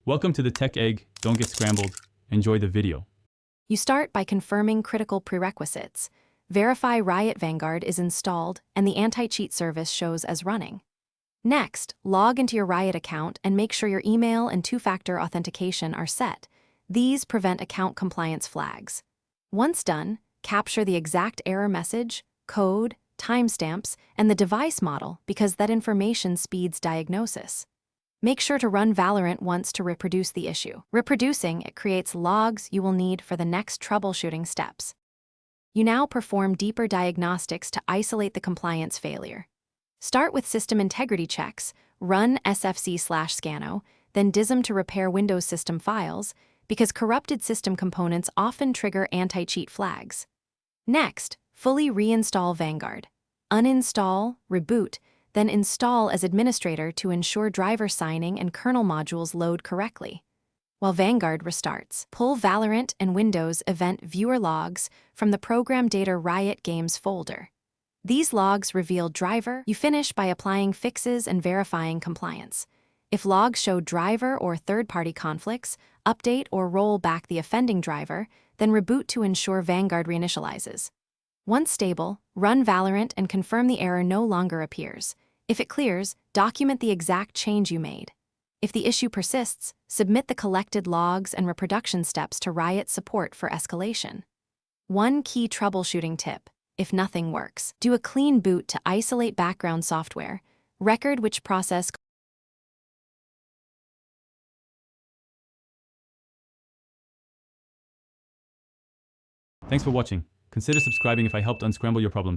Welcome to the Tech Egg. Don't get scrambled. Enjoy the video. You start by confirming critical prerequisites. Verify Riot Vanguard is installed and the anti-cheat service shows as running. Next, log into your Riot account and make sure your email and two-factor authentication are set. These prevent account compliance flags. Once done, capture the exact error message, code, timestamps, and the device model because that information speeds diagnosis. Make sure to run Valorant once to reproduce the issue. Reproducing it creates logs you will need for the next troubleshooting steps. You now perform deeper diagnostics to isolate the compliance failure. Start with system integrity checks, run sfc/scano, then dism to repair Windows system files, because corrupted system components often trigger anti-cheat flags. Next, fully reinstall Vanguard. Uninstall, reboot, then install as administrator to ensure driver signing and kernel modules load correctly. While Vanguard restarts, pull Valorant and Windows Event Viewer logs from the Program Data Riot Games folder. These logs reveal driver. You finish by applying fixes and verifying compliance. If logs show driver or third-party conflicts, update or roll back the offending driver, then reboot to ensure Vanguard reinitializes. Once stable, run Valorant and confirm the error no longer appears. If it clears, document the exact change you made. If the issue persists, submit the collected logs and reproduction steps to Riot support for escalation. One key troubleshooting tip: if nothing works, do a clean boot to isolate background software, record which process. Thanks for watching. Consider subscribing if I helped unscramble your problems.